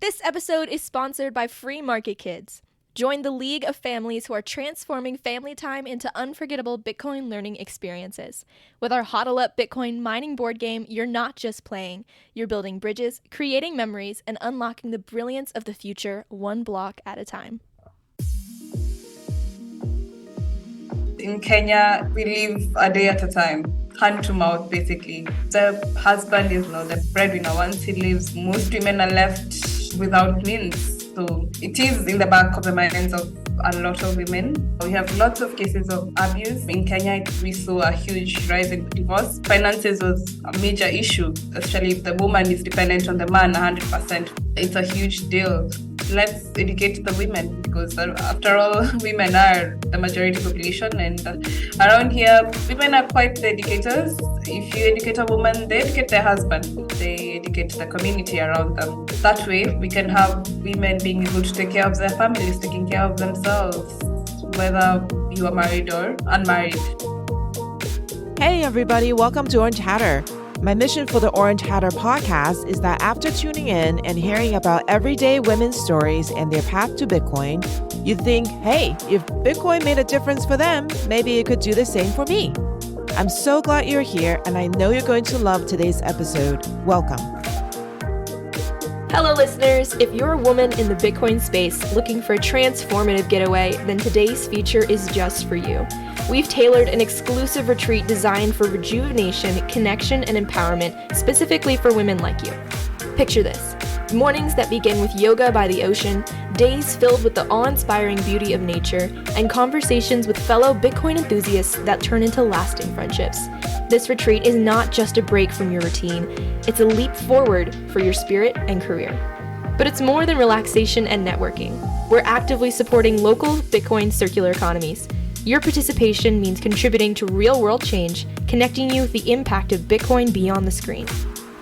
This episode is sponsored by Free Market Kids. Join the league of families who are transforming family time into unforgettable Bitcoin learning experiences. With our Hodl Up Bitcoin mining board game, you're not just playing, you're building bridges, creating memories, and unlocking the brilliance of the future one block at a time. In Kenya, we live a day at a time, hand to mouth, basically. The husband is not the breadwinner. Once he leaves, most women are left without means. So it is in the back of the minds of a lot of women. We have lots of cases of abuse. In Kenya, we saw a huge rise in divorce. Finances was a major issue, especially if the woman is dependent on the man 100%. It's a huge deal. Let's educate the women, because after all, women are the majority population, and around here, women are quite the educators. If you educate a woman, they educate their husband, they educate the community around them. That way, we can have women being able to take care of their families, taking care of themselves, whether you are married or unmarried. Hey everybody, welcome to Orange Hatter. My mission for the Orange Hatter podcast is that after tuning in and hearing about everyday women's stories and their path to Bitcoin, you think, hey, if Bitcoin made a difference for them, maybe it could do the same for me. I'm so glad you're here, and I know you're going to love today's episode. Welcome. Hello, listeners. If you're a woman in the Bitcoin space looking for a transformative getaway, then today's feature is just for you. We've tailored an exclusive retreat designed for rejuvenation, connection, and empowerment specifically for women like you. Picture this: mornings that begin with yoga by the ocean, days filled with the awe-inspiring beauty of nature, and conversations with fellow Bitcoin enthusiasts that turn into lasting friendships. This retreat is not just a break from your routine, it's a leap forward for your spirit and career. But it's more than relaxation and networking. We're actively supporting local Bitcoin circular economies. Your participation means contributing to real-world change, connecting you with the impact of Bitcoin beyond the screen.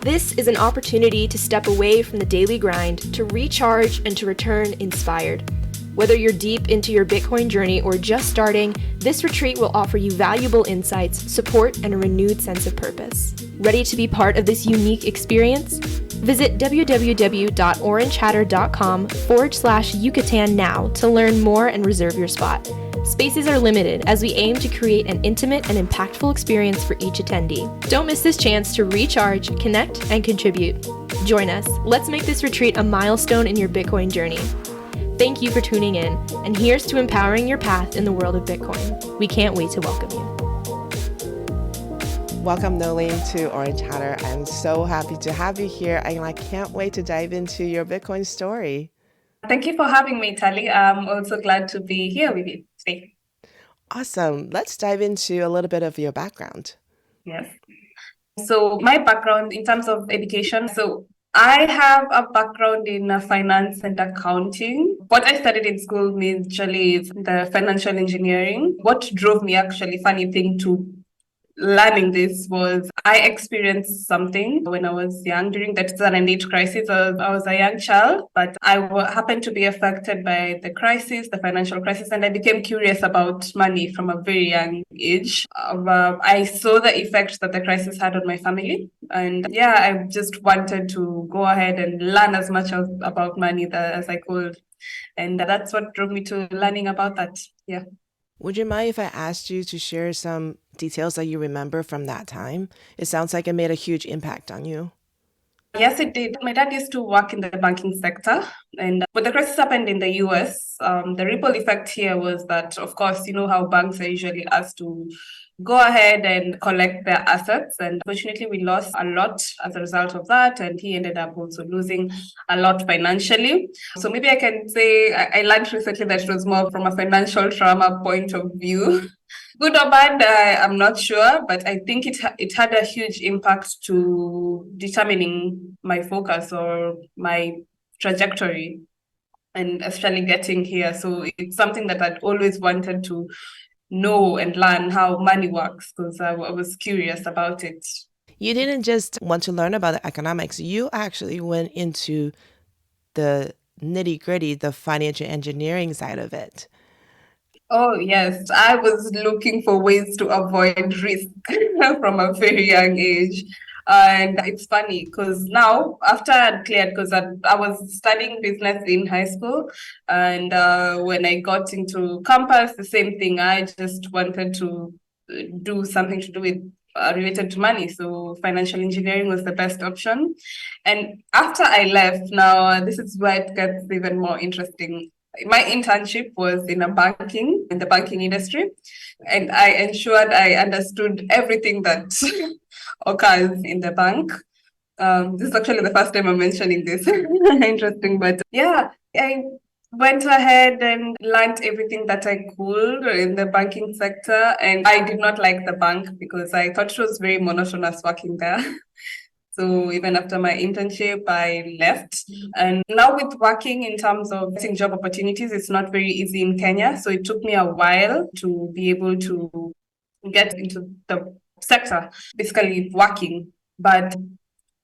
This is an opportunity to step away from the daily grind, to recharge, and to return inspired. Whether you're deep into your Bitcoin journey or just starting, this retreat will offer you valuable insights, support, and a renewed sense of purpose. Ready to be part of this unique experience? Visit www.orangehatter.com/Yucatan now to learn more and reserve your spot. Spaces are limited as we aim to create an intimate and impactful experience for each attendee. Don't miss this chance to recharge, connect, and contribute. Join us. Let's make this retreat a milestone in your Bitcoin journey. Thank you for tuning in, and here's to empowering your path in the world of Bitcoin. We can't wait to welcome you. Welcome, Noelyn, to Orange Hatter. I'm so happy to have you here, and I can't wait to dive into your Bitcoin story. Thank you for having me, Tali. I'm also glad to be here with you today. Awesome. Let's dive into a little bit of your background. Yes. So my background in terms of education, I have a background in finance and accounting. What I studied in school majorly is the financial engineering. What drove me, actually, funny thing, to learning this was I experienced something when I was young during the 2008 crisis. I was a young child, but I happened to be affected by the crisis, the financial crisis, and I became curious about money from a very young age. I saw the effect that the crisis had on my family. And I just wanted to go ahead and learn as much about money as I could. And that's what drove me to learning about that. Yeah. Would you mind if I asked you to share some details that you remember from that time? It sounds like it made a huge impact on you. Yes, it did. My dad used to work in the banking sector. And when the crisis happened in the US, the ripple effect here was that, of course, you know how banks are usually asked to go ahead and collect their assets. And fortunately, we lost a lot as a result of that. And he ended up also losing a lot financially. So maybe I can say I learned recently that it was more from a financial trauma point of view. Good or bad, I'm not sure, but I think it had a huge impact to determining my focus or my trajectory, and especially getting here. So it's something that I'd always wanted to know and learn how money works, because I was curious about it. You didn't just want to learn about the economics. You actually went into the nitty-gritty, the financial engineering side of it. Oh, yes. I was looking for ways to avoid risk from a very young age. And it's funny because now, after I had cleared, because I was studying business in high school, and when I got into campus, the same thing. I just wanted to do something to do with related to money. So financial engineering was the best option. And after I left, now this is where it gets even more interesting. My internship was in the banking industry, and I ensured I understood everything that occurs in the bank. This is actually the first time I'm mentioning this. Interesting, but yeah, I went ahead and learned everything that I could in the banking sector. And I did not like the bank because I thought it was very monotonous working there. So even after my internship, I left. And now with working in terms of getting job opportunities, it's not very easy in Kenya. So it took me a while to be able to get into the sector, basically working. But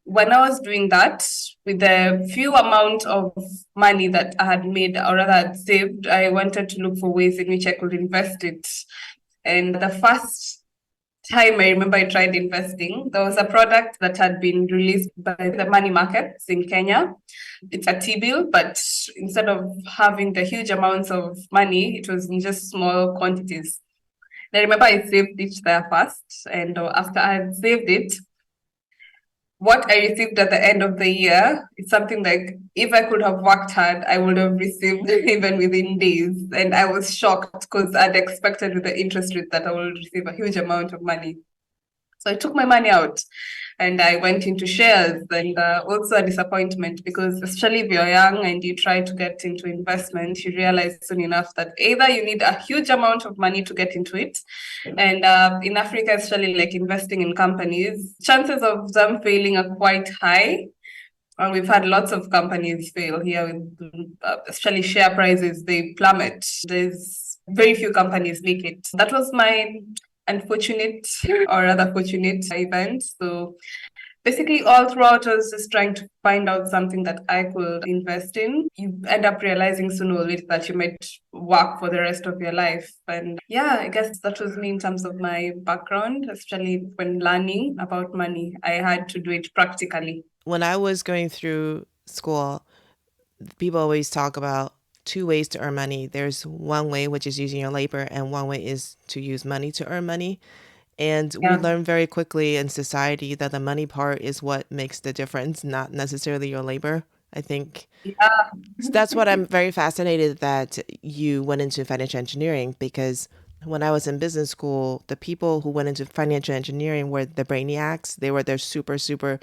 when I was doing that, with the few amount of money that I had made, or rather had saved, I wanted to look for ways in which I could invest it. And the first time I remember I tried investing, there was a product that had been released by the money markets in Kenya. It's a T-bill, but instead of having the huge amounts of money, it was in just small quantities. And I remember I saved it there first, and after I had saved it, what I received at the end of the year is something like, if I could have worked hard, I would have received even within days. And I was shocked because I'd expected with the interest rate that I would receive a huge amount of money. So I took my money out and I went into shares, and also a disappointment because, especially if you're young and you try to get into investment, you realize soon enough that either you need a huge amount of money to get into it. And in Africa, especially like investing in companies, chances of them failing are quite high. And we've had lots of companies fail here, with, especially share prices, they plummet. There's very few companies make it. That was my unfortunate or rather fortunate event. So basically all throughout I was just trying to find out something that I could invest in. You end up realizing sooner or later that you might work for the rest of your life. And yeah, I guess that was me in terms of my background, especially when learning about money. I had to do it practically. When I was going through school, people always talk about two ways to earn money. There's one way, which is using your labor, and one way is to use money to earn money. And we learn very quickly in society that the money part is what makes the difference, not necessarily your labor. I think so that's what I'm very fascinated that you went into financial engineering, because when I was in business school, the people who went into financial engineering were the brainiacs. They were the super, super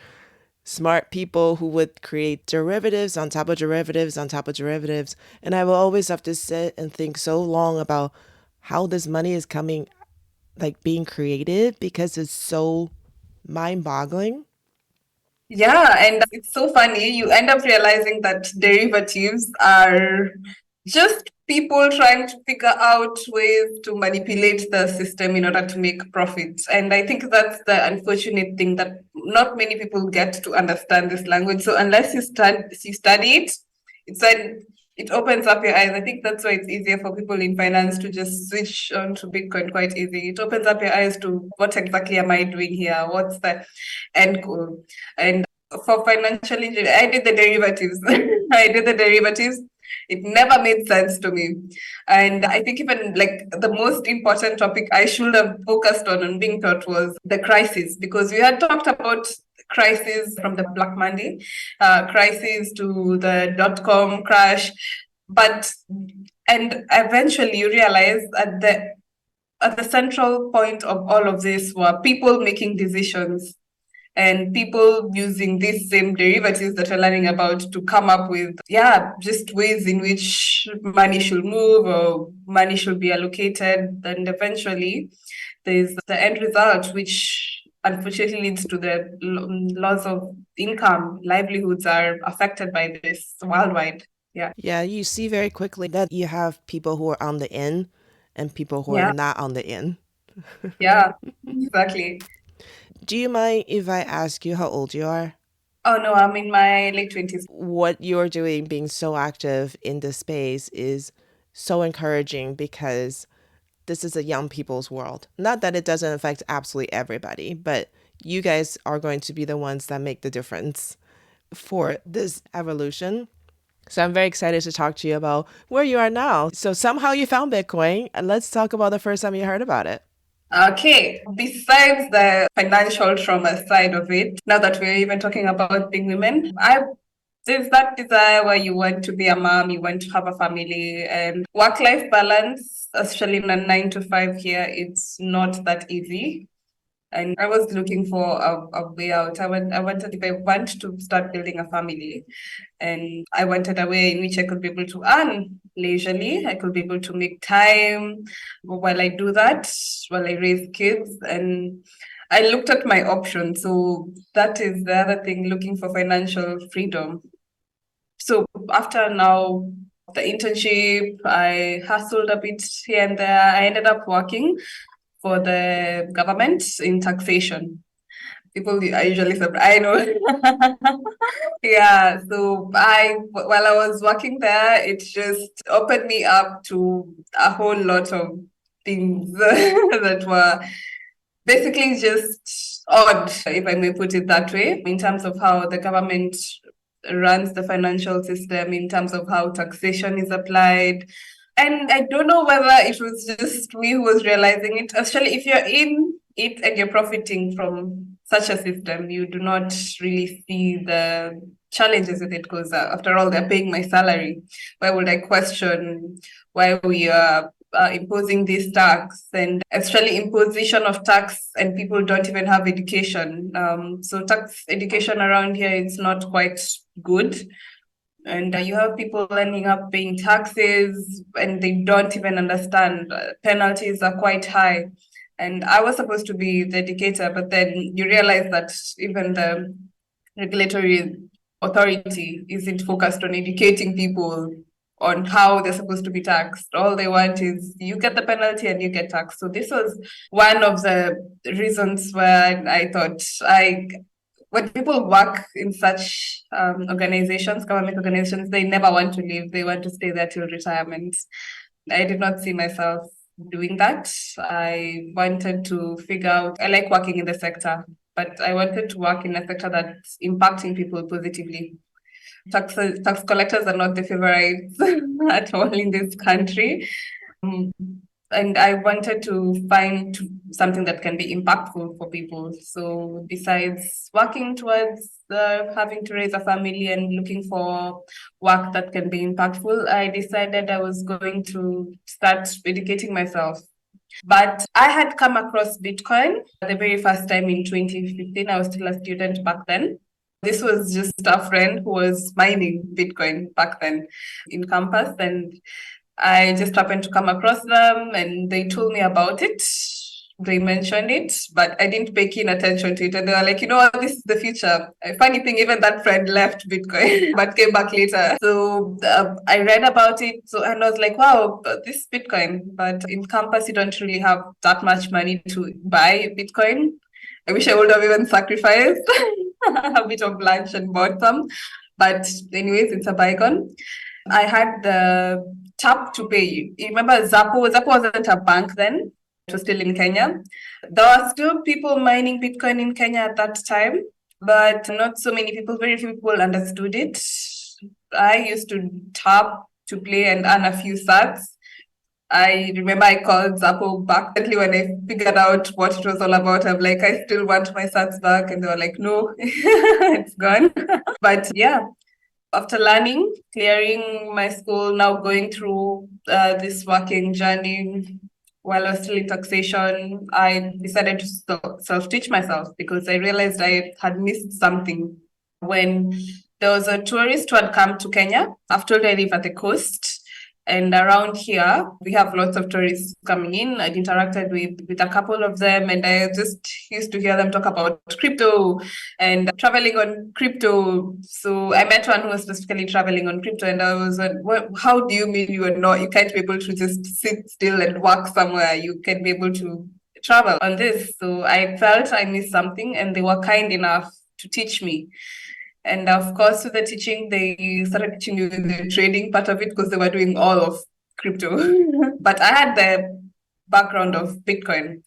smart people who would create derivatives on top of derivatives on top of derivatives. And I will always have to sit and think so long about how this money is coming, like being created, because it's so mind-boggling. Yeah, and it's so funny. You end up realizing that derivatives are just people trying to figure out ways to manipulate the system in order to make profits. And I think that's the unfortunate thing, that not many people get to understand this language. So unless you study it, it's an it opens up your eyes. I think that's why it's easier for people in finance to just switch on to Bitcoin quite easy. It opens up your eyes to what exactly am I doing here? What's the end goal? And for financial engineering, I did the derivatives. I did the derivatives. It never made sense to me. And I think even like the most important topic I should have focused on being taught was the crisis, because we had talked about crisis from the Black Monday crisis to the dot-com crash. And eventually you realize at the central point of all of this were people making decisions and people using these same derivatives that we're learning about to come up with, just ways in which money should move or money should be allocated. And eventually there's the end result, which unfortunately leads to the loss of income. Livelihoods are affected by this worldwide. Yeah, you see very quickly that you have people who are on the in and people who are not on the in. Yeah, exactly. Do you mind if I ask you how old you are? Oh no, I'm in my late 20s. What you're doing, being so active in this space, is so encouraging, because this is a young people's world. Not that it doesn't affect absolutely everybody, but you guys are going to be the ones that make the difference for this evolution. So I'm very excited to talk to you about where you are now. So somehow you found Bitcoin. And let's talk about the first time you heard about it. Okay, besides the financial trauma side of it, now that we're even talking about being women, there's that desire where you want to be a mom, you want to have a family, and work-life balance, especially in a 9 to 5 here, it's not that easy. And I was looking for a way out. I wanted, if I want to start building a family, and I wanted a way in which I could be able to earn leisurely. I could be able to make time while I do that, while I raise kids. And I looked at my options. So that is the other thing, looking for financial freedom. So after now the internship, I hustled a bit here and there. I ended up working for the government in taxation. People are usually surprised. I know. Yeah. So while I was working there, it just opened me up to a whole lot of things that were basically just odd, if I may put it that way, in terms of how the government runs the financial system, in terms of how taxation is applied. And I don't know whether it was just me who was realizing it. Actually, if you're in it and you're profiting from such a system, you do not really see the challenges with it, because after all, they're paying my salary. Why would I question why we are imposing this tax, and actually imposition of tax, and people don't even have education. So tax education around here is not quite good. And you have people ending up paying taxes and they don't even understand. Penalties are quite high. And I was supposed to be the educator, but then you realize that even the regulatory authority isn't focused on educating people on how they're supposed to be taxed. All they want is you get the penalty and you get taxed. So this was one of the reasons where I thought when people work in such organizations, government organizations, they never want to leave. They want to stay there till retirement. I did not see myself doing that. I wanted to figure out, I like working in the sector, but I wanted to work in a sector that's impacting people positively. Tax collectors are not the favorites at all in this country. And I wanted to find something that can be impactful for people. So besides working towards having to raise a family and looking for work that can be impactful, I decided I was going to start educating myself. But I had come across Bitcoin the very first time in 2015. I was still a student back then. This was just a friend who was mining Bitcoin back then in campus, and I just happened to come across them and they told me about it. They mentioned it, but I didn't pay keen attention to it. And they were like, you know what, this is the future. A funny thing, even that friend left Bitcoin, but came back later. So I read about it. So and I was like, wow, this Bitcoin. But in campus, you don't really have that much money to buy Bitcoin. I wish I would have even sacrificed a bit of lunch and bought some. But anyways, it's a bygone. I had the tap to pay. You remember Zappo? Zappo wasn't a bank then. It was still in Kenya. There were still people mining Bitcoin in Kenya at that time, but not so many people, very few people understood it. I used to tap to play and earn a few sats. I remember I called Zappo back when I figured out what it was all about. I'm like, I still want my sats back. And they were like, no, it's gone. But yeah, after learning, clearing my school, now going through this working journey while I was still in taxation, I decided to self-teach myself because I realized I had missed something. When there was a tourist who had come to Kenya, after I live at the coast, and around here, we have lots of tourists coming in. I interacted with a couple of them, and I just used to hear them talk about crypto and traveling on crypto. So I met one who was specifically traveling on crypto, and I was like, how do you mean you can't be able to just sit still and work somewhere? You can be able to travel on this. So I felt I missed something, and they were kind enough to teach me. And of course, with the teaching, they started teaching you the trading part of it because they were doing all of crypto. But I had the background of Bitcoin.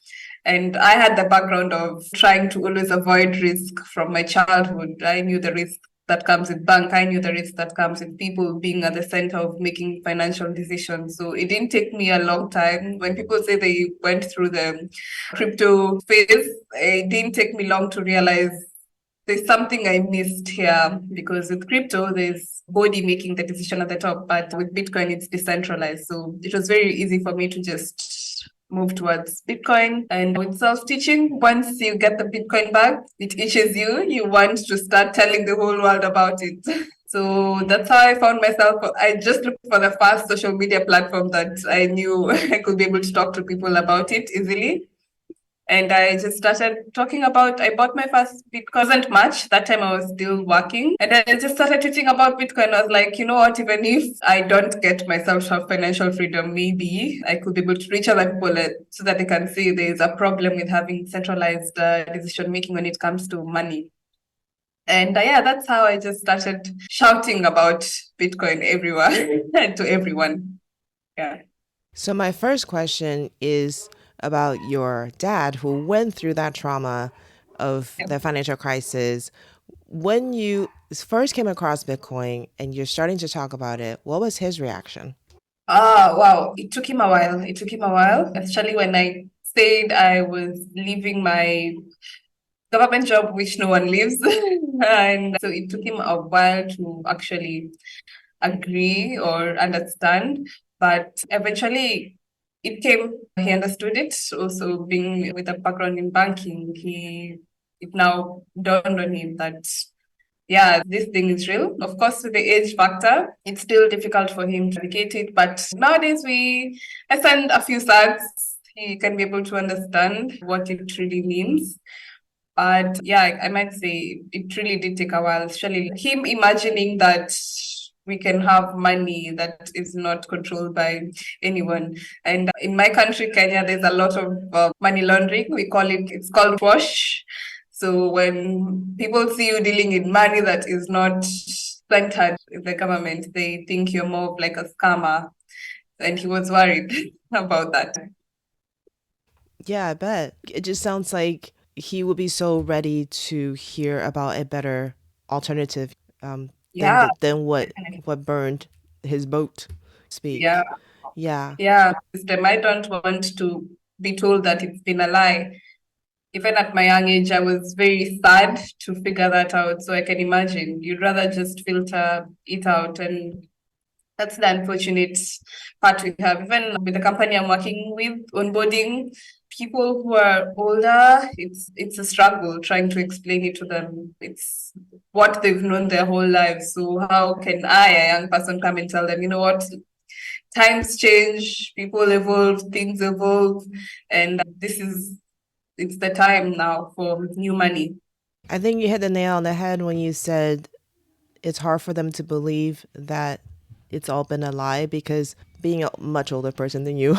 And I had the background of trying to always avoid risk from my childhood. I knew the risk that comes with bank. I knew the risk that comes with people being at the center of making financial decisions. So it didn't take me a long time. When people say they went through the crypto phase, it didn't take me long to realize there's something I missed here, because with crypto, there's body making the decision at the top, but with Bitcoin, it's decentralized. So it was very easy for me to just move towards Bitcoin. And with self-teaching, once you get the Bitcoin bag, it itches you. You want to start telling the whole world about it. So that's how I found myself. I just looked for the first social media platform that I knew I could be able to talk to people about it easily. And I just started talking about, I bought my first Bitcoin. Wasn't much. That time I was still working. And I just started teaching about Bitcoin. I was like, you know what, even if I don't get myself to have financial freedom, maybe I could be able to reach other people so that they can see there's a problem with having centralized decision making when it comes to money. And yeah, that's how I just started shouting about Bitcoin everywhere and to everyone. Yeah. So my first question is about your dad who went through that trauma of the financial crisis. When you first came across Bitcoin and you're starting to talk about it, what was his reaction? Wow. It took him a while. It took him a while, especially when I said I was leaving my government job, which no one leaves. And so it took him a while to actually agree or understand. But eventually it came, he understood it. Also, being with a background in banking, it now dawned on him that yeah, this thing is real. Of course, with the age factor, it's still difficult for him to navigate it. But nowadays, I send a few stats. He can be able to understand what it really means. But yeah, I might say it really did take a while, especially him imagining that we can have money that is not controlled by anyone. And in my country, Kenya, there's a lot of money laundering. It's called wash. So when people see you dealing in money that is not centered in the government, they think you're more of like a scammer. And he was worried about that. Yeah, I bet. It just sounds like he would be so ready to hear about a better alternative Yeah. than what burned his boat, speak. Yeah. Yeah. Yeah. System. I don't want to be told that it's been a lie. Even at my young age, I was very sad to figure that out. So I can imagine you'd rather just filter it out. And that's the unfortunate part we have. Even with the company I'm working with, onboarding people who are older, it's a struggle trying to explain it to them. It's what they've known their whole lives. So how can I, a young person, come and tell them, you know what? Times change, people evolve, things evolve, and it's the time now for new money. I think you hit the nail on the head when you said it's hard for them to believe that it's all been a lie, because being a much older person than you,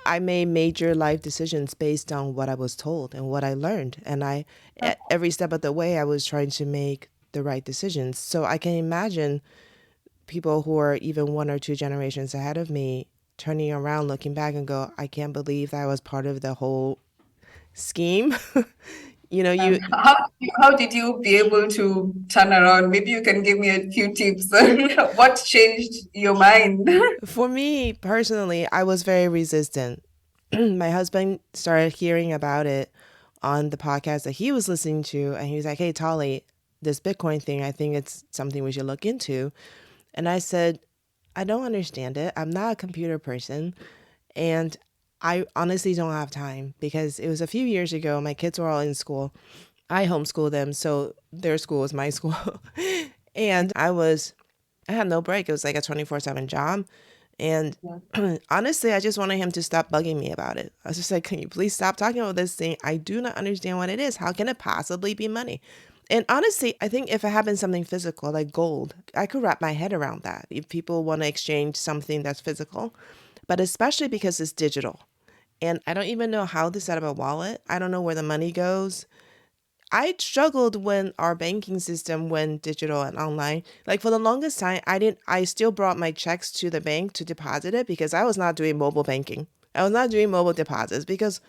I made major life decisions based on what I was told and what I learned. And at every step of the way, I was trying to make the right decisions. So I can imagine people who are even one or two generations ahead of me turning around, looking back and go, I can't believe that I was part of the whole scheme. How did you be able to turn around? Maybe you can give me a few tips. What changed your mind? For me personally, I was very resistant. My husband started hearing about it on the podcast that he was listening to, and he was like, hey, Tolly, this Bitcoin thing, I think it's something we should look into. And I said, I don't understand it. I'm not a computer person. And I honestly don't have time, because it was a few years ago. My kids were all in school. I homeschooled them, so their school was my school. And I had no break. It was like a 24/7 job. And honestly, I just wanted him to stop bugging me about it. I was just like, can you please stop talking about this thing? I do not understand what it is. How can it possibly be money? And honestly, I think if it happened something physical, like gold, I could wrap my head around that. If people want to exchange something that's physical, but especially because it's digital. And I don't even know how to set up a wallet. I don't know where the money goes. I struggled when our banking system went digital and online. Like for the longest time, I still brought my checks to the bank to deposit it, because I was not doing mobile banking. I was not doing mobile deposits because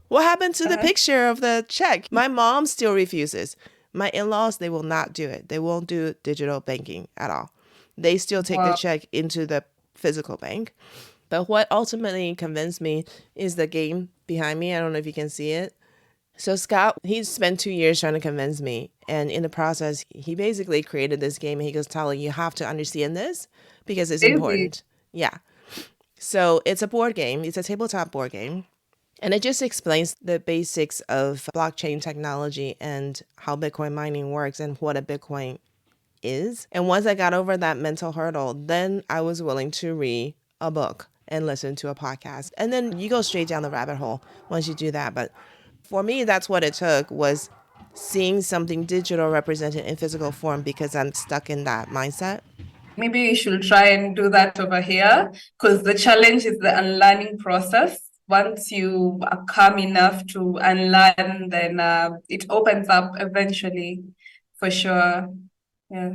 what happened to the picture of the check? My mom still refuses. My in-laws, they will not do it. They won't do digital banking at all. They still take the Wow. check into the physical bank. But what ultimately convinced me is the game behind me. I don't know if you can see it. So Scott, he spent 2 years trying to convince me. And in the process, he basically created this game. And he goes, telling you have to understand this because it's Crazy. important. Yeah. So it's a board game. It's a tabletop board game. And it just explains the basics of blockchain technology and how Bitcoin mining works and what a Bitcoin is. And once I got over that mental hurdle, then I was willing to read a book and listen to a podcast. And then you go straight down the rabbit hole once you do that. But for me, that's what it took, was seeing something digital represented in physical form because I'm stuck in that mindset. Maybe you should try and do that over here because the challenge is the unlearning process. Once you are calm enough to unlearn, then it opens up eventually, for sure. Yeah.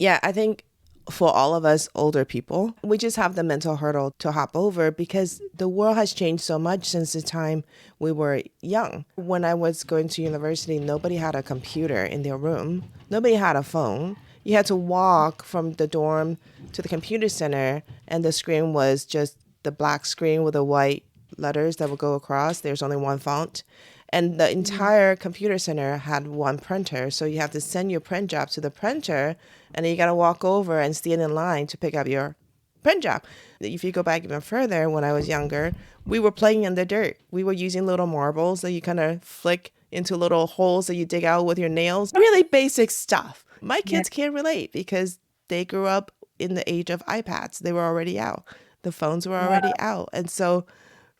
Yeah, I think for all of us older people, we just have the mental hurdle to hop over because the world has changed so much since the time we were young. When I was going to university, nobody had a computer in their room, nobody had a phone. You had to walk from the dorm to the computer center, and the screen was just the black screen with the white letters that would go across. There's only one font. And the entire computer center had one printer. So you have to send your print job to the printer, and then you got to walk over and stand in line to pick up your print job. If you go back even further, when I was younger, we were playing in the dirt. We were using little marbles that you kind of flick into little holes that you dig out with your nails. Really basic stuff. My kids can't relate because they grew up in the age of iPads. They were already out. The phones were already out. And so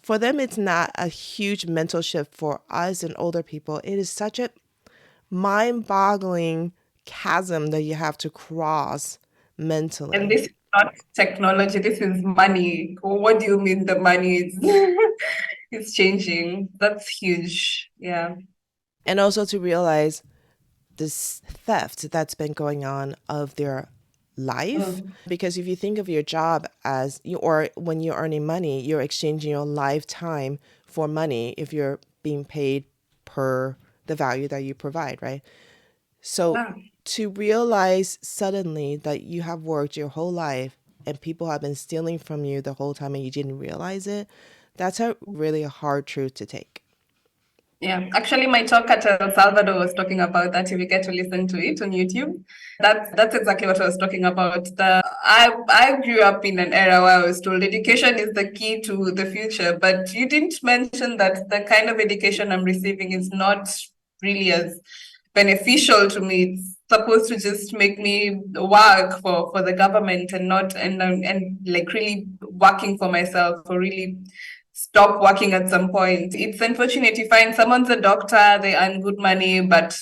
for them, it's not a huge mental shift. For us and older people, it is such a mind-boggling chasm that you have to cross mentally. And this is not technology, this is money. What do you mean the money is, is changing? That's huge. Yeah. And also to realize this theft that's been going on of their life. Because if you think of your job as you, or when you're earning money, you're exchanging your lifetime for money if you're being paid per the value that you provide, right? So to realize suddenly that you have worked your whole life and people have been stealing from you the whole time and you didn't realize it, that's a really hard truth to take. Yeah, actually, my talk at Salvador was talking about that. If you get to listen to it on YouTube, that's exactly what I was talking about. I grew up in an era where I was told education is the key to the future, but you didn't mention that the kind of education I'm receiving is not really as beneficial to me. It's supposed to just make me work for the government and not and like really working for myself, or really stop working at some point. It's unfortunate you find someone's a doctor, they earn good money, but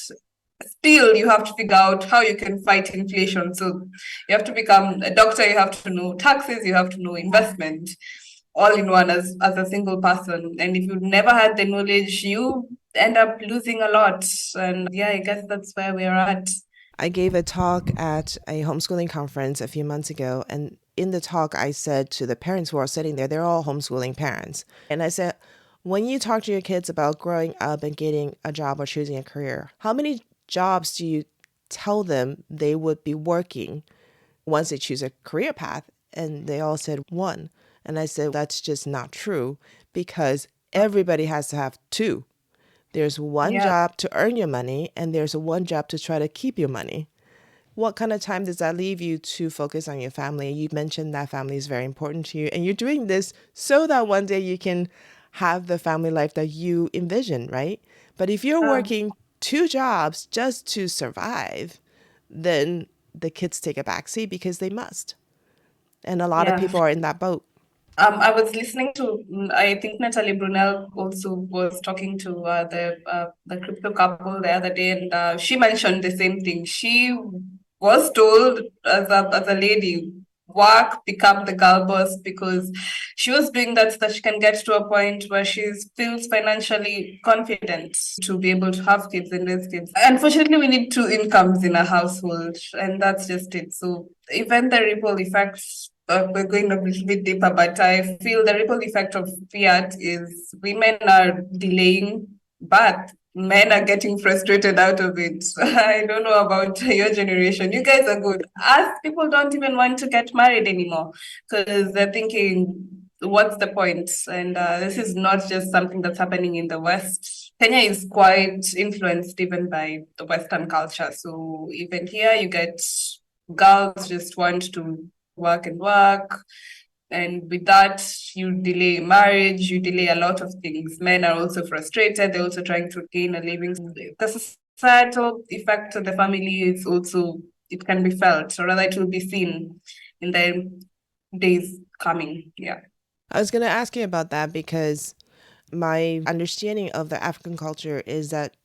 still you have to figure out how you can fight inflation. So you have to become a doctor, you have to know taxes, you have to know investment, all in one as a single person. And if you never had the knowledge, you end up losing a lot. And yeah, I guess that's where we're at. I gave a talk at a homeschooling conference a few months ago, and in the talk, I said to the parents who are sitting there, they're all homeschooling parents. And I said, when you talk to your kids about growing up and getting a job or choosing a career, how many jobs do you tell them they would be working once they choose a career path? And they all said one. And I said, that's just not true because everybody has to have two. There's one job to earn your money, and there's one job to try to keep your money. What kind of time does that leave you to focus on your family? You mentioned that family is very important to you, and you're doing this so that one day you can have the family life that you envision, right? But if you're working two jobs just to survive, then the kids take a backseat because they must. And a lot of people are in that boat. I was listening to, I think Natalie Brunel also was talking to the crypto couple the other day, and she mentioned the same thing. She was told as a lady, work, become the girl boss, because she was doing that so that she can get to a point where she feels financially confident to be able to have kids and raise kids. Unfortunately, we need two incomes in a household, and that's just it. So even the ripple effects, we're going a little bit deeper, but I feel the ripple effect of fiat is women are delaying birth. Men are getting frustrated out of it. I don't know about your generation. You guys are good. Us people don't even want to get married anymore because they're thinking, what's the point? And this is not just something that's happening in the West. Kenya is quite influenced even by the Western culture. So even here, you get girls just want to work and work. And with that, you delay marriage, you delay a lot of things. Men are also frustrated, they're also trying to gain a living. The societal effect of the family is also, it can be felt, or rather, it will be seen in the days coming. Yeah. I was going to ask you about that because my understanding of the African culture is that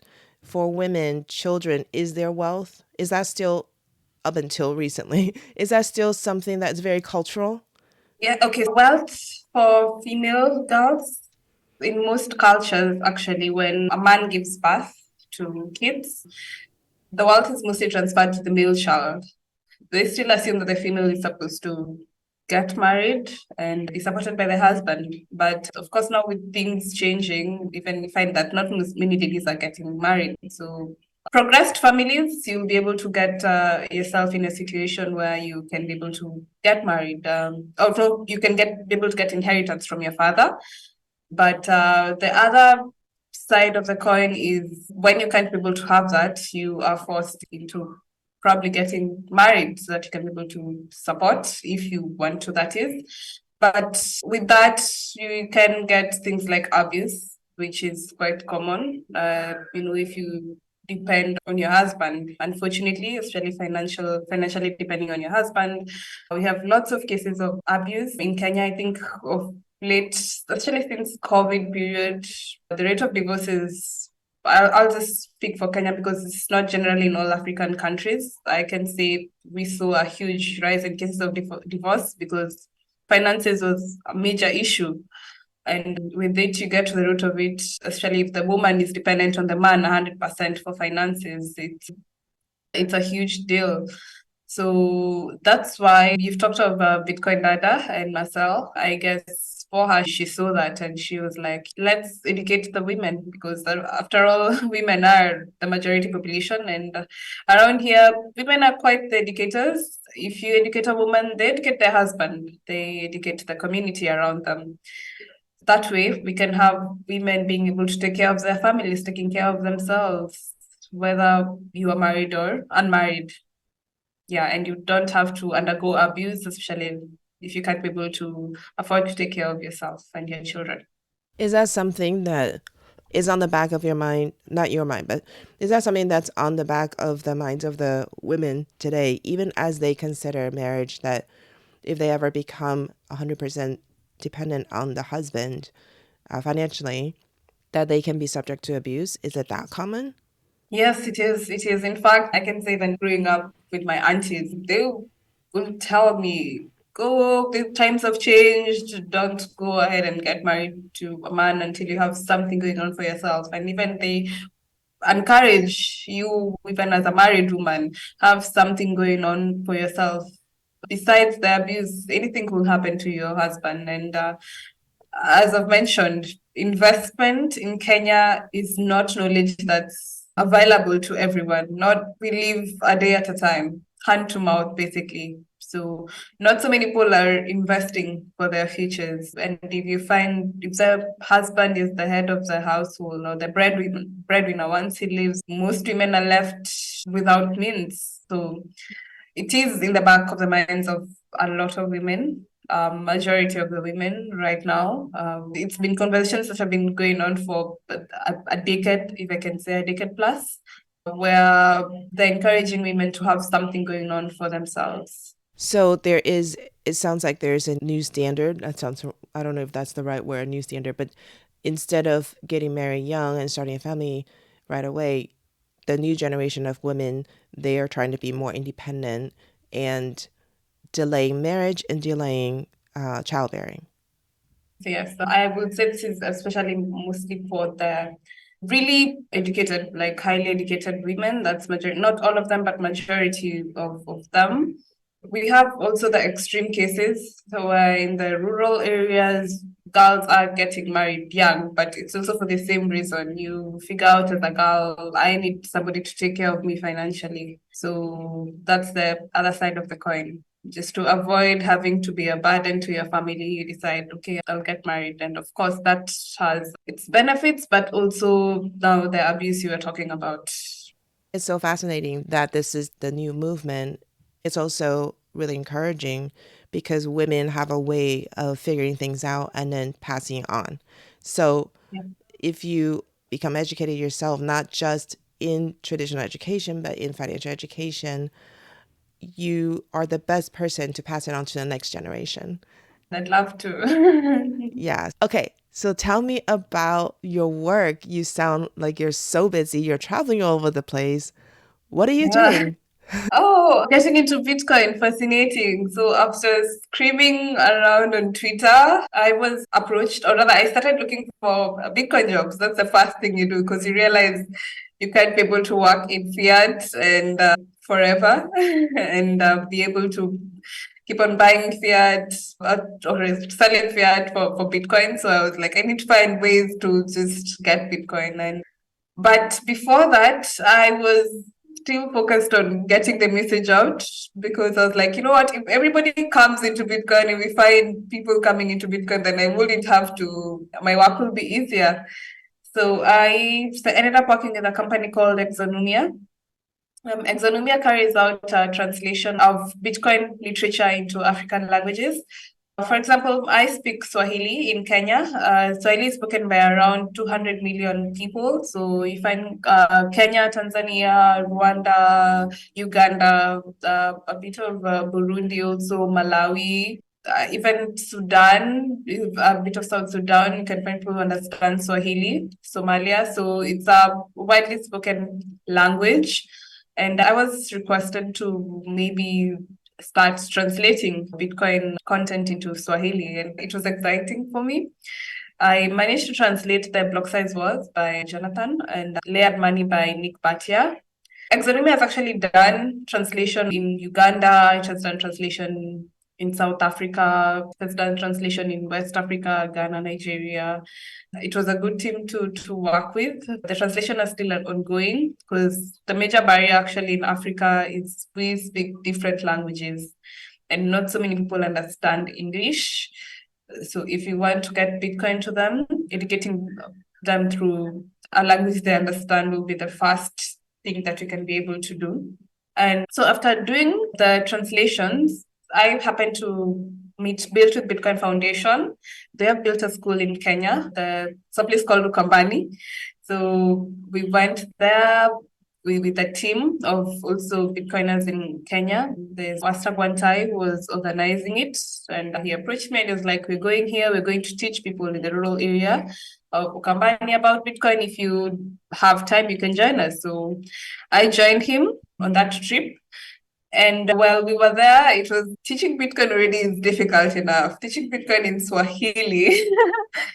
for women, children is their wealth. Is that still, up until recently, is that still something that's very cultural? Yeah, okay. Wealth for female girls in most cultures, actually, when a man gives birth to kids, the wealth is mostly transferred to the male child. They still assume that the female is supposed to get married and be supported by the husband. But of course, now with things changing, even we find that not many ladies are getting married. So progressed families, you'll be able to get yourself in a situation where you can be able to get married. Although you can be able to get inheritance from your father. But the other side of the coin is when you can't be able to have that, you are forced into probably getting married so that you can be able to support if you want to, that is. But with that, you can get things like abuse, which is quite common. If you depend on your husband, unfortunately, especially financially depending on your husband. We have lots of cases of abuse in Kenya. I think of late, especially since COVID period, the rate of divorces, I'll just speak for Kenya because it's not generally in all African countries. I can say we saw a huge rise in cases of divorce because finances was a major issue. And with it, you get to the root of it, especially if the woman is dependent on the man 100% for finances, it's a huge deal. So that's why you've talked about Bitcoin Dada and Marcel. I guess for her, she saw that and she was like, let's educate the women because after all, women are the majority population. And around here, women are quite the educators. If you educate a woman, they educate their husband, they educate the community around them. That way, we can have women being able to take care of their families, taking care of themselves, whether you are married or unmarried. Yeah, and you don't have to undergo abuse, especially if you can't be able to afford to take care of yourself and your children. Is that something that is on the back of your mind, not your mind, but is that something that's on the back of the minds of the women today, even as they consider marriage, that if they ever become 100% dependent on the husband financially, that they can be subject to abuse? Is it that common? Yes, it is. It is. In fact, I can say that growing up with my aunties, they will tell me, go, the times have changed. Don't go ahead and get married to a man until you have something going on for yourself. And even they encourage you, even as a married woman, have something going on for yourself. Besides the abuse, anything could happen to your husband. And as I've mentioned, investment in Kenya is not knowledge that's available to everyone. Not we live a day at a time, hand to mouth, basically. So not so many people are investing for their futures. And if the husband is the head of the household or the breadwinner, once he leaves, most women are left without means. So it is in the back of the minds of a lot of women, majority of the women right now. It's been conversations that have been going on for a decade, if I can say a decade plus, where they're encouraging women to have something going on for themselves. So it sounds like there's a new standard. I don't know if that's the right word, new standard, but instead of getting married young and starting a family right away, the new generation of women, they are trying to be more independent and delaying marriage and delaying childbearing? Yes, I would say this is especially mostly for the really educated, like highly educated women. That's majority, not all of them, but majority of them. We have also the extreme cases. So in the rural areas, girls are getting married young, but it's also for the same reason. You figure out as a girl, I need somebody to take care of me financially. So that's the other side of the coin. Just to avoid having to be a burden to your family, you decide, okay, I'll get married. And of course, that has its benefits, but also now the abuse you were talking about. It's so fascinating that this is the new movement. It's also really encouraging because women have a way of figuring things out and then passing it on. So if you become educated yourself, not just in traditional education, but in financial education, you are the best person to pass it on to the next generation. I'd love to. Yeah. Okay. So tell me about your work. You sound like you're so busy. You're traveling all over the place. What are you doing? Oh, getting into Bitcoin, fascinating. So after screaming around on Twitter, I was approached, or rather, I started looking for Bitcoin jobs. That's the first thing you do because you realize you can't be able to work in fiat and forever and be able to keep on buying fiat or selling fiat for Bitcoin. So I was like, I need to find ways to just get Bitcoin. But before that, I was still focused on getting the message out because I was like, you know what, if everybody comes into Bitcoin and we find people coming into Bitcoin, then I wouldn't have to, my work will be easier. So I ended up working with a company called Exonumia. Exonumia carries out a translation of Bitcoin literature into African languages. For example, I speak Swahili in Kenya. Swahili is spoken by around 200 million people. So you find Kenya, Tanzania, Rwanda, Uganda, a bit of Burundi, also Malawi, even Sudan, a bit of South Sudan. You can find people who understand Swahili, Somalia. So it's a widely spoken language. And I was requested to maybe start translating Bitcoin content into Swahili, and it was exciting for me. I managed to translate The Block Size Wars by Jonathan and Layered Money by Nick Bhatia. Exonumia has actually done translation in Uganda, it has done translation in South Africa, it has done translation in West Africa, Ghana, Nigeria. It was a good team to work with. The translation is still ongoing because the major barrier actually in Africa is we speak different languages and not so many people understand English. So if you want to get Bitcoin to them, educating them through a language they understand will be the first thing that you can be able to do. And so after doing the translations, I happened to meet Built with Bitcoin Foundation. They have built a school in Kenya, someplace called Ukambani. So we went there with a team of also Bitcoiners in Kenya. There's Wasta Gwantai who was organizing it. And he approached me and he was like, we're going here, we're going to teach people in the rural area of Ukambani about Bitcoin. If you have time, you can join us. So I joined him on that trip. And while we were there, it was teaching Bitcoin already is difficult enough. Teaching Bitcoin in Swahili,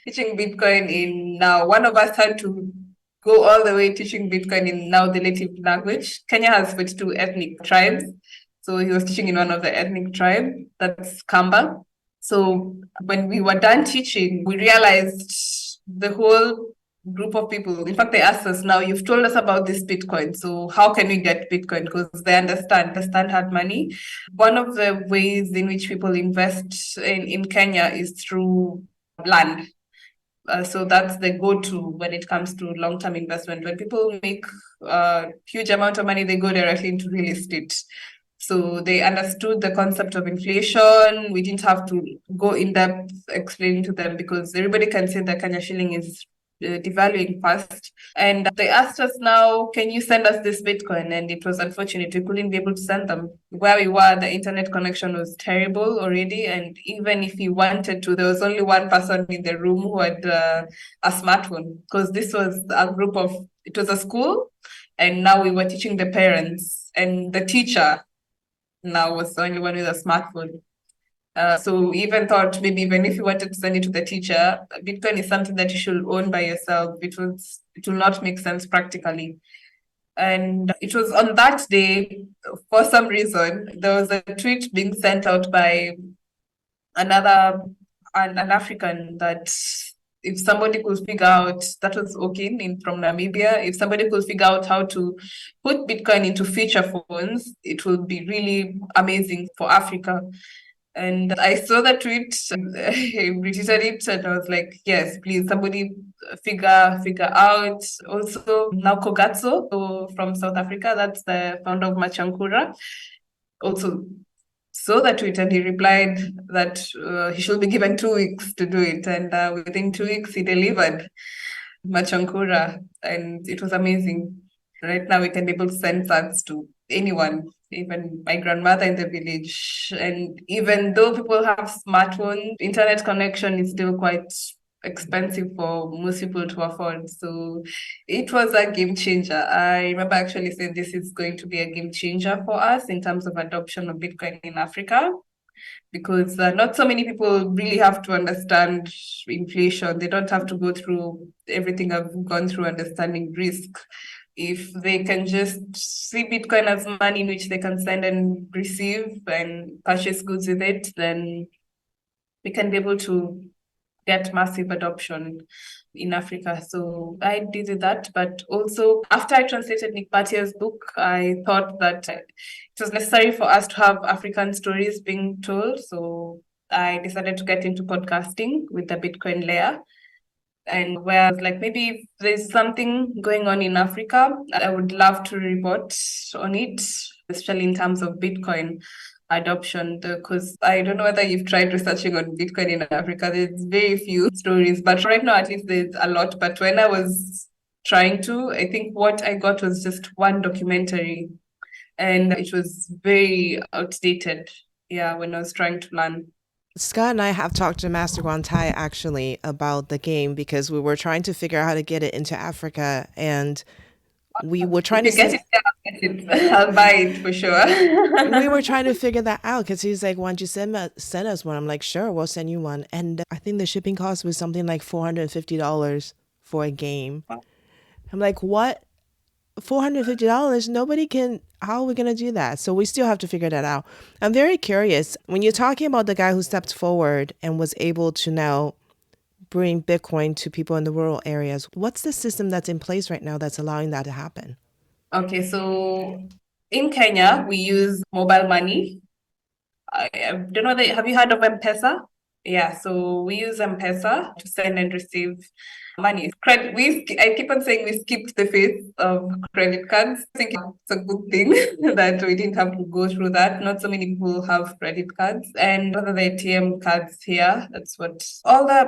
teaching Bitcoin in now, one of us had to go all the way teaching Bitcoin in now the native language. Kenya has 42 ethnic tribes. So he was teaching in one of the ethnic tribes, that's Kamba. So when we were done teaching, we realized the whole group of people, in fact, they asked us, now you've told us about this Bitcoin, so how can we get Bitcoin? Because they understand hard money. One of the ways in which people invest in Kenya is through land. So that's the go-to when it comes to long-term investment. When people make a huge amount of money, they go directly into real estate. So they understood the concept of inflation. We didn't have to go in depth explaining to them because everybody can say the Kenya shilling is devaluing fast. And they asked us now, can you send us this Bitcoin? And it was unfortunate. We couldn't be able to send them. Where we were, the internet connection was terrible already. And even if you wanted to, there was only one person in the room who had a smartphone because this was a group of, it was a school. And now we were teaching the parents and the teacher now was the only one with a smartphone. So we even thought maybe even if you wanted to send it to the teacher, Bitcoin is something that you should own by yourself. It will not make sense practically. And it was on that day, for some reason, there was a tweet being sent out by an African that if somebody could figure out, that was Okin from Namibia, if somebody could figure out how to put Bitcoin into feature phones, it would be really amazing for Africa. And I saw the tweet, I retweeted it, and I was like, yes, please, somebody figure out. Also, Nauko Gatso, so from South Africa, that's the founder of Machankura, also saw the tweet, and he replied that he should be given 2 weeks to do it. And within 2 weeks, he delivered Machankura, and it was amazing. Right now, we can be able to send funds to anyone, even my grandmother in the village. And even though people have smartphones, internet connection is still quite expensive for most people to afford. So it was a game changer. I remember actually saying this is going to be a game changer for us in terms of adoption of Bitcoin in Africa, because not so many people really have to understand inflation. They don't have to go through everything I've gone through understanding risk. If they can just see Bitcoin as money in which they can send and receive and purchase goods with it, then we can be able to get massive adoption in Africa. So I did that, but also after I translated Nick Bhattia's book, I thought that it was necessary for us to have African stories being told. So I decided to get into podcasting with the Bitcoin layer. And where I was like, maybe if there's something going on in Africa, I would love to report on it, especially in terms of Bitcoin adoption, because I don't know whether you've tried researching on Bitcoin in Africa. There's very few stories, but right now at least there's a lot. But when I was trying to, I think what I got was just one documentary, and it was very outdated. Yeah, when I was trying to learn. Scott and I have talked to Master Guantai actually about the game because we were trying to figure out how to get it into Africa, and we were trying If to you get it, I'll buy it for sure. we were trying to figure that out because he's like, why don't you send us one? I'm like, sure, we'll send you one. And I think the shipping cost was something like $450 for a game. I'm like, what? $450? Nobody can. How are we going to do that? So we still have to figure that out. I'm very curious. When you're talking about the guy who stepped forward and was able to now bring Bitcoin to people in the rural areas, what's the system that's in place right now that's allowing that to happen? Okay, so in Kenya, we use mobile money. I don't know, have you heard of M-Pesa? Yeah, so we use M-Pesa to send and receive money. I keep on saying we skipped the phase of credit cards. I think it's a good thing that we didn't have to go through that. Not so many people have credit cards, and other the ATM cards here. That's what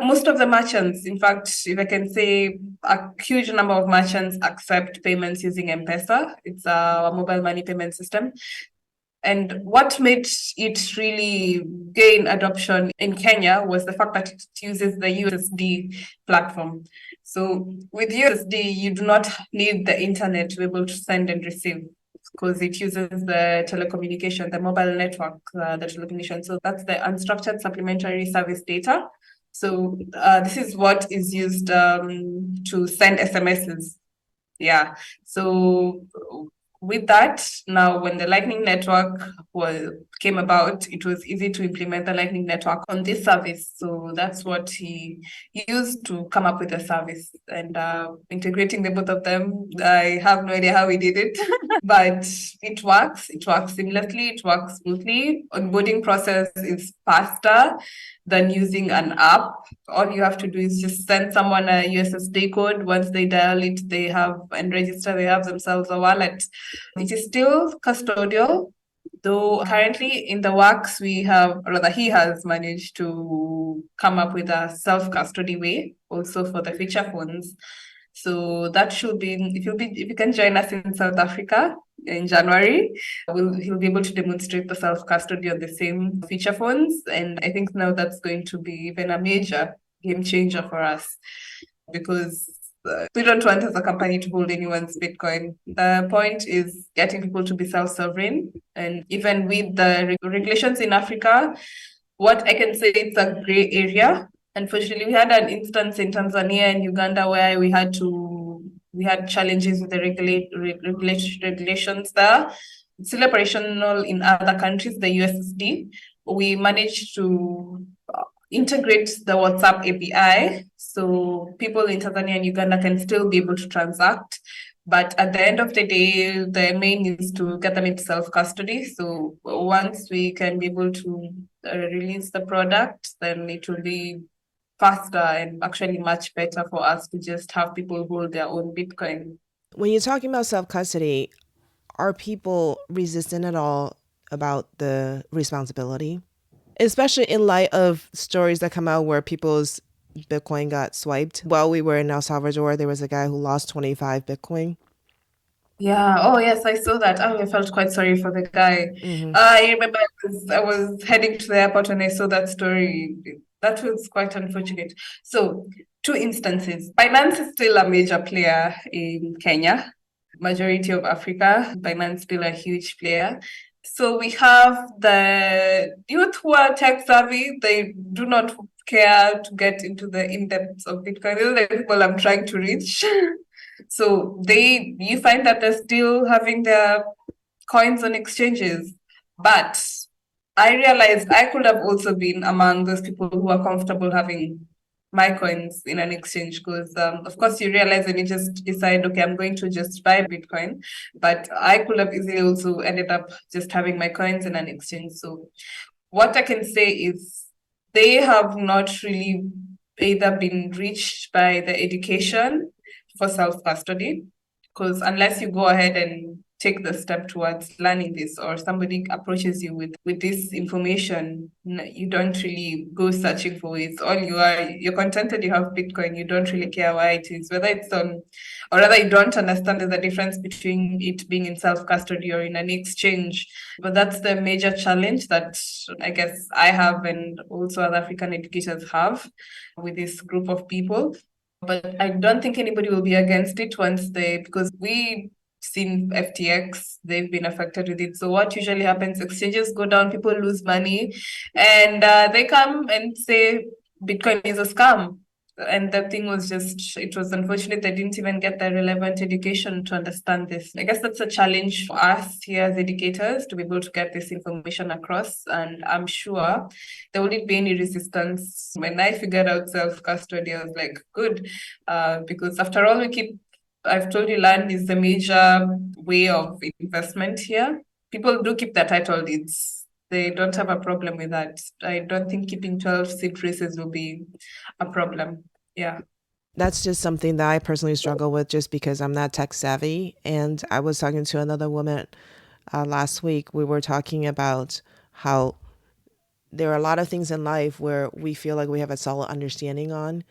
most of the merchants, in fact, if I can say, a huge number of merchants accept payments using M-Pesa. It's a mobile money payment system. And what made it really gain adoption in Kenya was the fact that it uses the USSD platform. So with USSD, you do not need the internet to be able to send and receive, because it uses the telecommunication, the mobile network, the telecommunication. So that's the unstructured supplementary service data. So this is what is used to send SMSs. Yeah. So with that, now when the Lightning Network came about, it was easy to implement the Lightning Network on this service. So that's what he used to come up with the service, and integrating the both of them. I have no idea how he did it, but it works. It works seamlessly. It works smoothly. Onboarding process is faster than using an app. All you have to do is just send someone a USSD code. Once they dial it, they have and register, they have themselves a wallet. It is still custodial, though currently in the works he has managed to come up with a self-custody way also for the feature phones. So that should be, if you can join us in South Africa in January, he'll be able to demonstrate the self-custody on the same feature phones. And I think now that's going to be even a major game changer for us, because We don't want as a company to hold anyone's Bitcoin. The point is getting people to be self-sovereign. And even with the regulations in Africa, what I can say, it's a gray area. Unfortunately, we had an instance in Tanzania and Uganda where we had challenges with the regulations there. It's still operational in other countries, the USSD. We managed to integrate the WhatsApp API, so people in Tanzania and Uganda can still be able to transact. But at the end of the day, the main is to get them into self-custody. So once we can be able to release the product, then it will be faster and actually much better for us to just have people hold their own Bitcoin. When you're talking about self-custody, are people resistant at all about the responsibility? Especially in light of stories that come out where people's Bitcoin got swiped. While we were in El Salvador, there was a guy who lost 25 Bitcoin. Yeah. Oh, yes, I saw that. Oh, I felt quite sorry for the guy. Mm-hmm. I remember I was heading to the airport when I saw that story. That was quite unfortunate. So, two instances. Binance is still a major player in Kenya. Majority of Africa, Binance still a huge player. So we have the youth who are tech savvy. They do not care to get into the in-depths of Bitcoin. These are the people I'm trying to reach. So you find that they're still having their coins on exchanges. But I realized I could have also been among those people who are comfortable having my coins in an exchange, because of course you realize when you just decide, okay, I'm going to just buy Bitcoin, but I could have easily also ended up just having my coins in an exchange. So what I can say is they have not really either been reached by the education for self-custody, because unless you go ahead and take the step towards learning this, or somebody approaches you with this information, you don't really go searching for it. All you're contented you have Bitcoin. You don't really care why it is, whether it's on, or rather you don't understand the difference between it being in self-custody or in an exchange. But that's the major challenge that I guess I have, and also other African educators have, with this group of people. But I don't think anybody will be against it because we've seen FTX, they've been affected with it. So what usually happens, exchanges go down, people lose money, and they come and say Bitcoin is a scam. And the thing was it was unfortunate they didn't even get the relevant education to understand this. I guess that's a challenge for us here as educators to be able to get this information across. And I'm sure there wouldn't be any resistance. When I figured out self-custody, I was like, good, because after all, I've told you, land is the major way of investment here. People do keep their title deeds. They don't have a problem with that. I don't think keeping 12 seed races will be a problem. Yeah. That's just something that I personally struggle with just because I'm not tech savvy. And I was talking to another woman last week. We were talking about how there are a lot of things in life where we feel like we have a solid understanding on.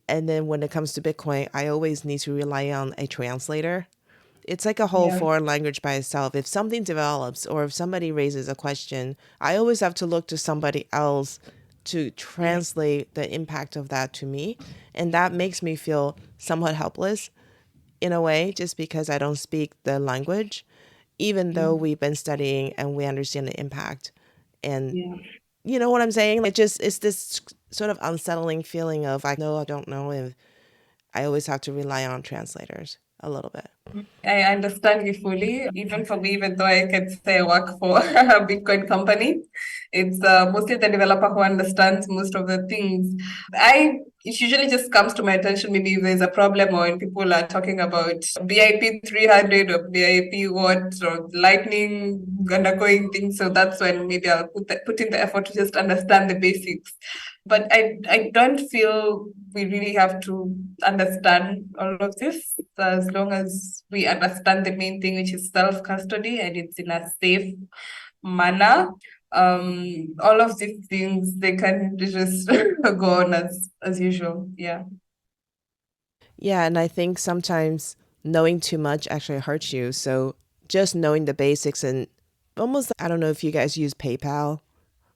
And then when it comes to Bitcoin, I always need to rely on a translator. It's like a whole foreign language by itself. If something develops or if somebody raises a question, I always have to look to somebody else to translate the impact of that to me. And that makes me feel somewhat helpless in a way, just because I don't speak the language, even though we've been studying and we understand the impact. And you know what I'm saying? It's this sort of unsettling feeling of I don't know if I always have to rely on translators a little bit. I understand you fully. Even for me, even though I can say I work for a Bitcoin company, it's mostly the developer who understands most of the things. It usually just comes to my attention maybe if there's a problem, or when people are talking about BIP 300 or BIP what, or lightning undergoing things. So that's when maybe I'll put in the effort to just understand the basics. But I don't feel we really have to understand all of this, as long as we understand the main thing, which is self-custody, and it's in a safe manner. All of these things, they can just go on as usual. Yeah. Yeah, and I think sometimes knowing too much actually hurts you. So just knowing the basics, and almost, I don't know if you guys use PayPal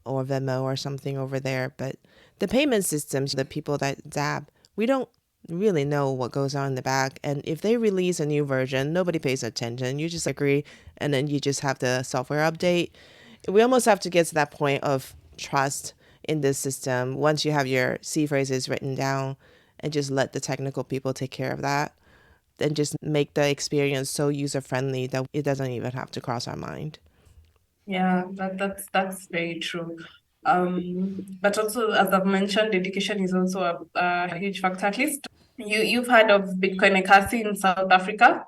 or Venmo or something over there, but the payment systems, the people that Zap, we don't really know what goes on in the back. And if they release a new version, nobody pays attention. You just agree, and then you just have the software update. We almost have to get to that point of trust in this system once you have your C phrases written down, and just let the technical people take care of that. And just make the experience so user-friendly that it doesn't even have to cross our mind. Yeah, that's very true. But also, as I've mentioned, education is also a huge factor. At least you've heard of Bitcoin Advocacy in South Africa,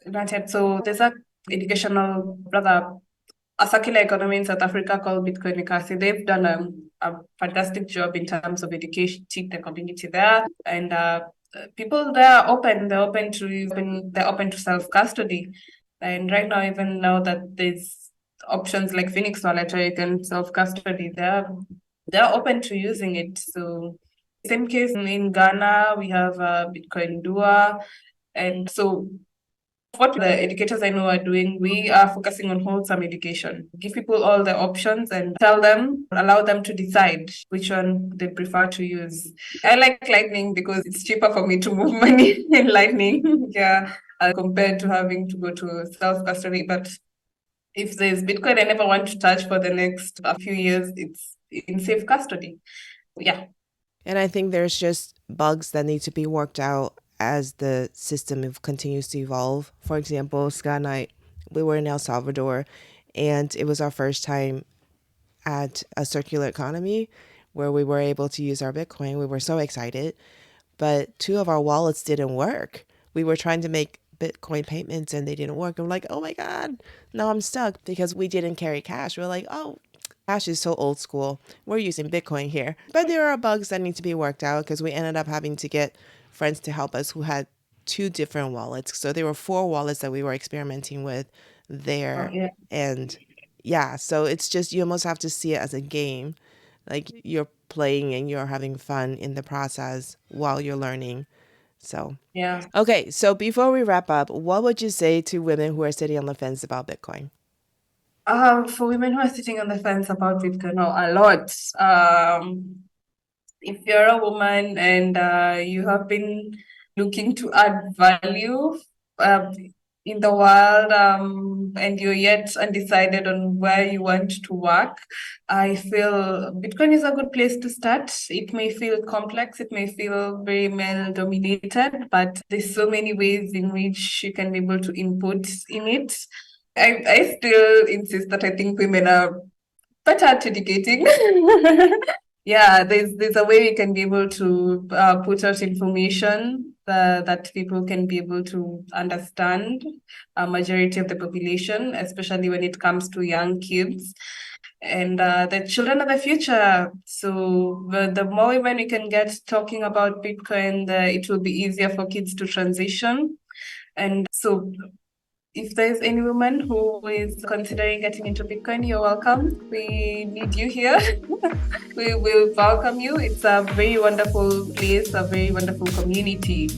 not yet. So there's a educational, rather, a circular economy in South Africa called Bitcoin Advocacy. They've done a fantastic job in terms of educating the community there, and people there are open. They're open to self-custody, and right now, even now that there's options like Phoenix Wallet where you can self-custody, they're open to using it. So same case in Ghana, we have Bitcoin Dua, and so what the educators I know are doing, we are focusing on wholesome education. Give people all the options and allow them to decide which one they prefer to use. I like Lightning because it's cheaper for me to move money in Lightning, yeah, compared to having to go to self-custody. But if there's Bitcoin I never want to touch for the next few years, it's in safe custody. Yeah. And I think there's just bugs that need to be worked out as the system continues to evolve. For example, Scott and I, we were in El Salvador, and it was our first time at a circular economy where we were able to use our Bitcoin. We were so excited, but 2 of our wallets didn't work. We were trying to make Bitcoin payments and they didn't work. I'm like, oh my God, now I'm stuck because we didn't carry cash. We're like, oh, cash is so old school. We're using Bitcoin here. But there are bugs that need to be worked out because we ended up having to get friends to help us who had 2 different wallets. So there were 4 wallets that we were experimenting with there. Oh, yeah. And yeah, so it's just, you almost have to see it as a game. Like you're playing and you're having fun in the process while you're learning. So, Yeah. Okay, so before we wrap up, what would you say to women who are sitting on the fence about Bitcoin? For women who are sitting on the fence about Bitcoin, a lot. If you're a woman and you have been looking to add value in the world and you're yet undecided on where you want to work, I feel Bitcoin is a good place to start. It may feel complex, it may feel very male dominated, but there's so many ways in which you can be able to input in it. I still insist that I think women are better at educating. Yeah, there's a way we can be able to put out information that people can be able to understand, a majority of the population, especially when it comes to young kids. And the children are the future. So the more women we can get talking about Bitcoin, it will be easier for kids to transition. And so if there's any woman who is considering getting into Bitcoin, you're welcome. We need you here. We will welcome you. It's a very wonderful place, a very wonderful community.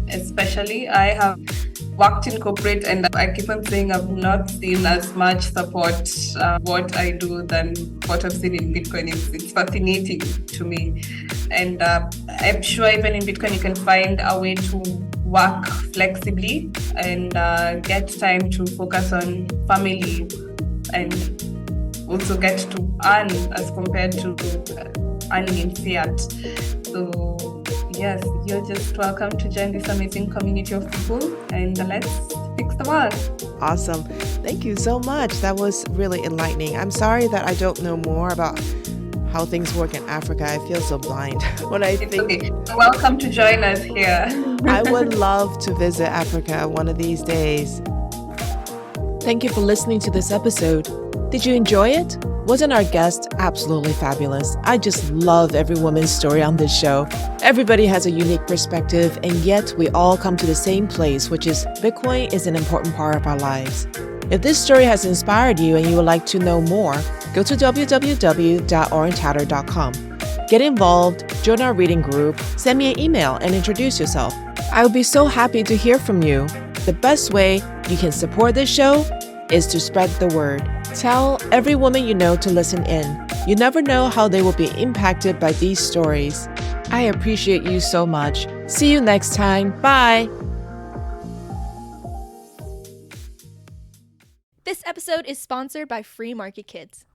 Especially, I have worked in corporate and I keep on saying I've not seen as much support what I do than what I've seen in Bitcoin. It's fascinating to me. And I'm sure even in Bitcoin you can find a way to work flexibly and get time to focus on family and also get to earn as compared to earning in fiat. So yes, you're just welcome to join this amazing community of people and let's fix the world. Awesome. Thank you so much. That was really enlightening. I'm sorry that I don't know more about how things work in Africa. I feel so blind when I think. Okay. Welcome to join us here. I would love to visit Africa one of these days. Thank you for listening to this episode. Did you enjoy it? Wasn't our guest absolutely fabulous? I just love every woman's story on this show. Everybody has a unique perspective, and yet we all come to the same place, which is Bitcoin is an important part of our lives. If this story has inspired you and you would like to know more, go to www.orangetatter.com. Get involved, join our reading group, send me an email, and introduce yourself. I would be so happy to hear from you. The best way you can support this show is to spread the word. Tell every woman you know to listen in. You never know how they will be impacted by these stories. I appreciate you so much. See you next time. Bye. This episode is sponsored by Free Market Kids.